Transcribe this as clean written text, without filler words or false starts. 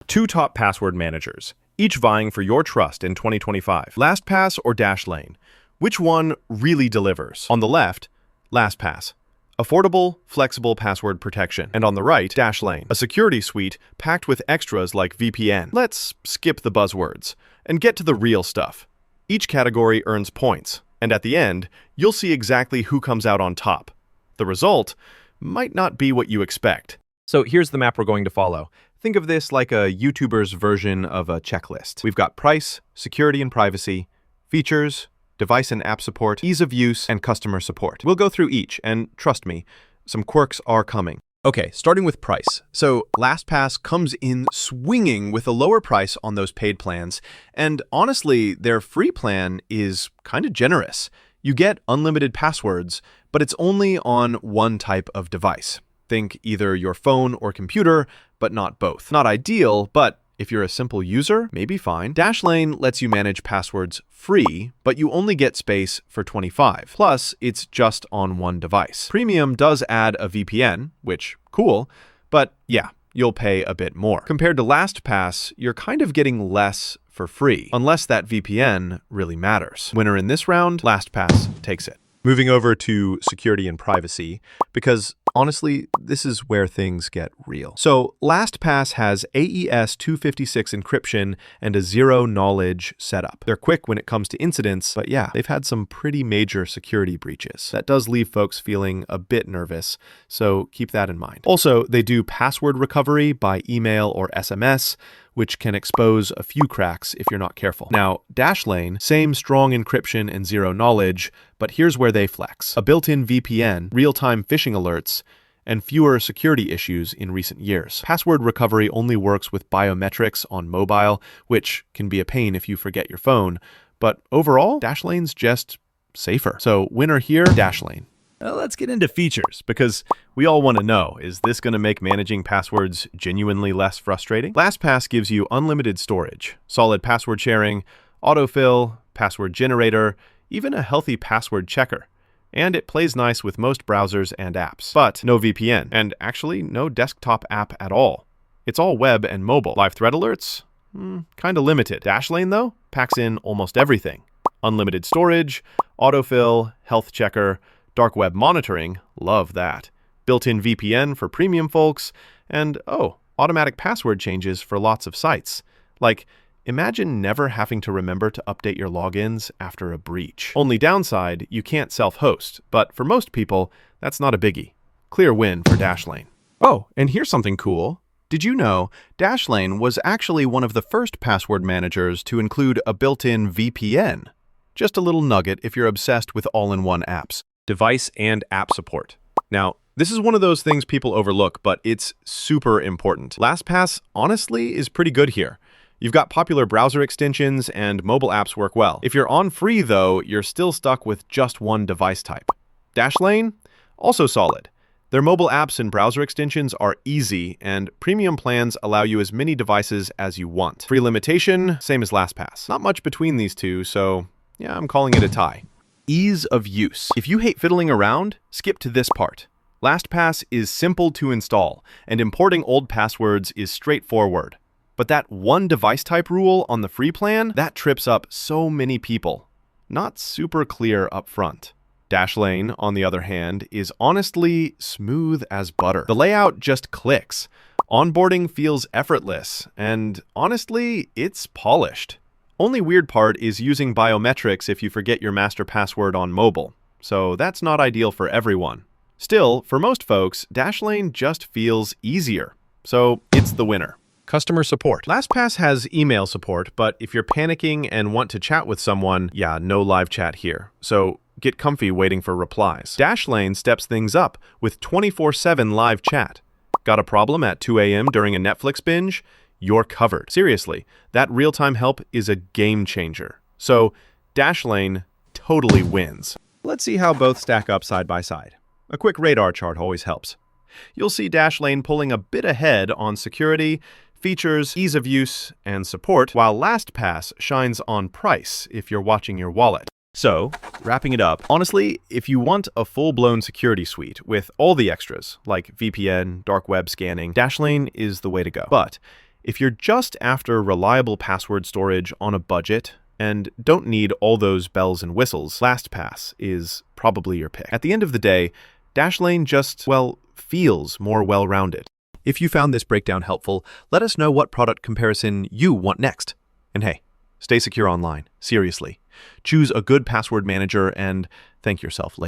Two top password managers, each vying for your trust in 2025. LastPass or Dashlane? Which one really delivers? On the left, LastPass. Affordable, flexible password protection. And on the right, Dashlane, a security suite packed with extras like VPN. Let's skip the buzzwords and get to the real stuff. Each category earns points, and at the end, you'll see exactly who comes out on top. The result might not be what you expect. So here's the map we're going to follow. Think of this like a YouTuber's version of a checklist. We've got price, security and privacy, features, device and app support, ease of use, and customer support. We'll go through each, and trust me, some quirks are coming. Okay, starting with price. So LastPass comes in swinging with a lower price on those paid plans, and honestly, their free plan is kind of generous. You get unlimited passwords, but it's only on one type of device. Think either your phone or computer, but not both. Not ideal, but if you're a simple user, maybe fine. Dashlane lets you manage passwords free, but you only get space for 25. Plus, it's just on one device. Premium does add a VPN, which, cool, but yeah, you'll pay a bit more. Compared to LastPass, you're kind of getting less for free, unless that VPN really matters. Winner in this round, LastPass takes it. Moving over to security and privacy, because honestly, this is where things get real. So LastPass has AES 256 encryption and a zero-knowledge setup. They're quick when it comes to incidents, but yeah, they've had some pretty major security breaches. That does leave folks feeling a bit nervous, so keep that in mind. Also, they do password recovery by email or SMS, which can expose a few cracks if you're not careful. Now, Dashlane, same strong encryption and zero knowledge, but here's where they flex. A built-in VPN, real-time phishing alerts, and fewer security issues in recent years. Password recovery only works with biometrics on mobile, which can be a pain if you forget your phone, but overall, Dashlane's just safer. So winner here, Dashlane. Well, let's get into features, because we all want to know, is this going to make managing passwords genuinely less frustrating? LastPass gives you unlimited storage, solid password sharing, autofill, password generator, even a healthy password checker. And it plays nice with most browsers and apps. But no VPN, and actually no desktop app at all. It's all web and mobile. Live threat alerts? Kinda limited. Dashlane, though, packs in almost everything. Unlimited storage, autofill, health checker, dark web monitoring, love that. Built-in VPN for premium folks, and automatic password changes for lots of sites. Like, imagine never having to remember to update your logins after a breach. Only downside, you can't self-host, but for most people, that's not a biggie. Clear win for Dashlane. Oh, and here's something cool. Did you know Dashlane was actually one of the first password managers to include a built-in VPN? Just a little nugget if you're obsessed with all-in-one apps. Device and app support. Now, this is one of those things people overlook, but it's super important. LastPass, honestly, is pretty good here. You've got popular browser extensions and mobile apps work well. If you're on free, though, you're still stuck with just one device type. Dashlane, also solid. Their mobile apps and browser extensions are easy, and premium plans allow you as many devices as you want. Free limitation, same as LastPass. Not much between these two, so yeah, I'm calling it a tie. Ease of use. If you hate fiddling around, skip to this part. LastPass is simple to install, and importing old passwords is straightforward. But that one device type rule on the free plan, that trips up so many people. Not super clear up front. Dashlane, on the other hand, is honestly smooth as butter. The layout just clicks. Onboarding feels effortless, and honestly, it's polished. Only weird part is using biometrics if you forget your master password on mobile, so that's not ideal for everyone. Still, for most folks, Dashlane just feels easier, so it's the winner. Customer support. LastPass has email support, but if you're panicking and want to chat with someone, yeah, no live chat here, so get comfy waiting for replies. Dashlane steps things up with 24/7 live chat. Got a problem at 2 a.m. during a Netflix binge? You're covered. Seriously, that real-time help is a game changer. So, Dashlane totally wins. Let's see how both stack up side by side. A quick radar chart always helps. You'll see Dashlane pulling a bit ahead on security, features, ease of use, and support, while LastPass shines on price if you're watching your wallet. So, wrapping it up, honestly, if you want a full-blown security suite with all the extras, like VPN, dark web scanning, Dashlane is the way to go. But If you're just after reliable password storage on a budget and don't need all those bells and whistles, LastPass is probably your pick. At the end of the day, Dashlane just, well, feels more well-rounded. If you found this breakdown helpful, let us know what product comparison you want next. And hey, stay secure online. Seriously. Choose a good password manager and thank yourself later.